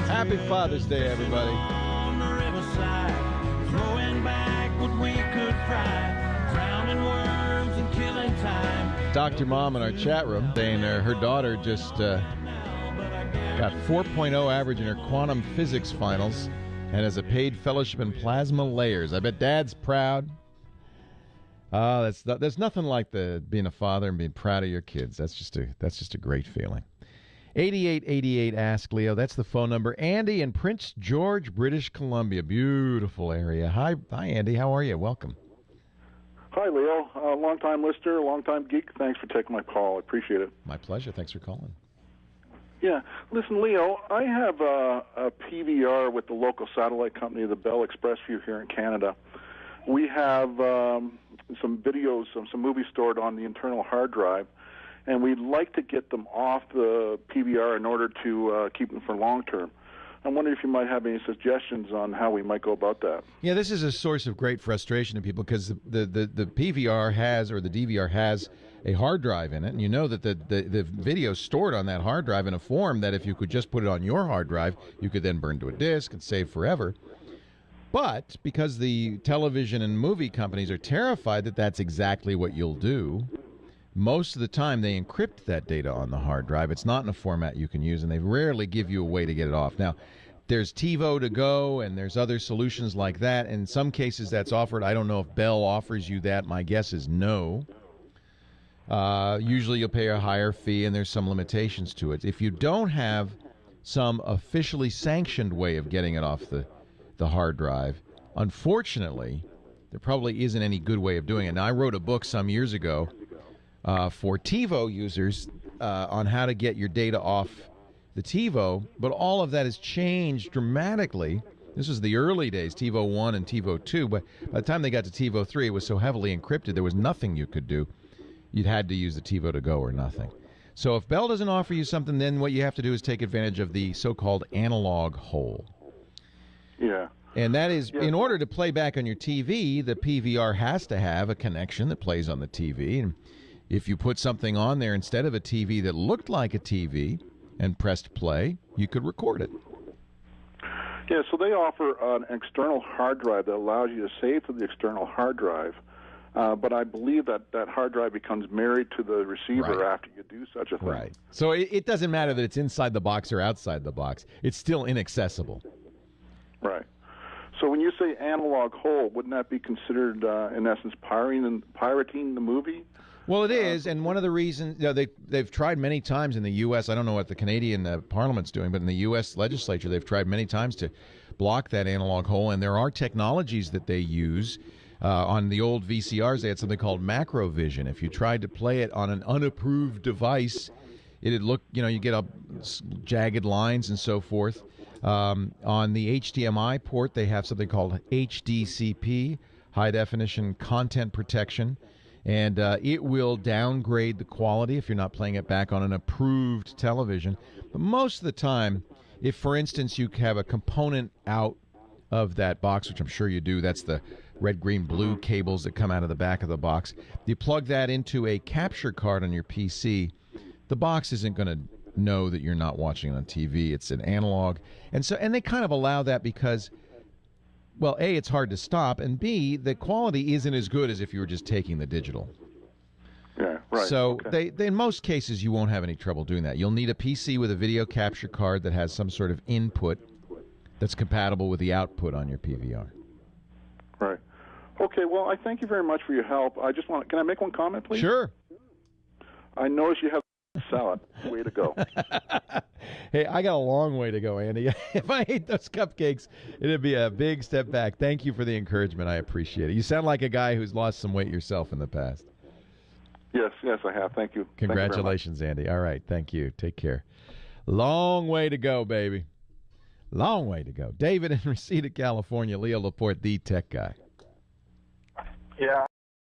Happy Father's Day, everybody. On the riverside, throwing back what we could fry, drowning worms and killing time. Dr. Mom in our chat room saying her daughter just got 4.0 average in her quantum physics finals and has a paid fellowship in plasma layers. I bet Dad's proud. There's nothing like being a father and being proud of your kids. That's just a great feeling. 8888 Ask Leo. That's the phone number. Andy in Prince George, British Columbia. Beautiful area. Hi, Andy. How are you? Welcome. Hi, Leo. Long-time listener, long-time geek. Thanks for taking my call. I appreciate it. My pleasure. Thanks for calling. Yeah. Listen, Leo, I have a PVR with the local satellite company, the Bell Expressview here in Canada. We have some videos, some movies stored on the internal hard drive, and we'd like to get them off the PVR in order to keep them for long term. I'm wondering if you might have any suggestions on how we might go about that. Yeah, this is a source of great frustration to people because the PVR has, or the DVR has, a hard drive in it, and you know that the video is stored on that hard drive in a form that if you could just put it on your hard drive, you could then burn to a disk and save forever. But because the television and movie companies are terrified that that's exactly what you'll do, most of the time they encrypt that data on the hard drive. It's not in a format you can use, and they rarely give you a way to get it off. Now, there's TiVo to go, and there's other solutions like that. In some cases that's offered. I don't know if Bell offers you that. My guess is no. Usually you'll pay a higher fee, and there's some limitations to it. If you don't have some officially sanctioned way of getting it off the hard drive, unfortunately, there probably isn't any good way of doing it. Now, I wrote a book some years ago for TiVo users on how to get your data off the TiVo, but all of that has changed dramatically. This was the early days, TiVo 1 and TiVo 2, but by the time they got to TiVo 3, it was so heavily encrypted, there was nothing you could do. You'd had to use the TiVo to go or nothing. So if Bell doesn't offer you something, then what you have to do is take advantage of the so-called analog hole. Yeah. And that is, in order to play back on your TV, the PVR has to have a connection that plays on the TV. And if you put something on there instead of a TV that looked like a TV and pressed play, you could record it. Yeah, so they offer an external hard drive that allows you to save to the external hard drive. But I believe that hard drive becomes married to the receiver after you do such a thing. Right. So it doesn't matter that it's inside the box or outside the box. It's still inaccessible. Right. So when you say analog hole, wouldn't that be considered, in essence, pirating the movie? Well, it is, and one of the reasons they've tried many times in the U.S. I don't know what the Canadian Parliament's doing, but in the U.S. legislature, they've tried many times to block that analog hole, and there are technologies that they use. On the old VCRs, they had something called Macrovision. If you tried to play it on an unapproved device, it'd look, you get jagged lines and so forth. On the HDMI port, they have something called HDCP, High Definition Content Protection, and it will downgrade the quality if you're not playing it back on an approved television. But most of the time, if, for instance, you have a component out of that box, which I'm sure you do, that's the red, green, blue cables that come out of the back of the box, you plug that into a capture card on your PC, the box isn't going to know that you're not watching it on TV. It's an analog. And they kind of allow that because, well, A, it's hard to stop, and B, the quality isn't as good as if you were just taking the digital. Yeah, right. So okay. they in most cases, you won't have any trouble doing that. You'll need a PC with a video capture card that has some sort of input that's compatible with the output on your PVR. Right. Okay, well, I thank you very much for your help. Can I make one comment, please? Sure. I noticed you have salad. Way to go. Hey, I got a long way to go, Andy. If I ate those cupcakes, it'd be a big step back. Thank you for the encouragement. I appreciate it. You sound like a guy who's lost some weight yourself in the past. Yes, I have. Thank you. Congratulations, Andy. All right, thank you. Take care. Long way to go, baby. Long way to go. David in Reseda, California. Leo Laporte, the tech guy. Yeah,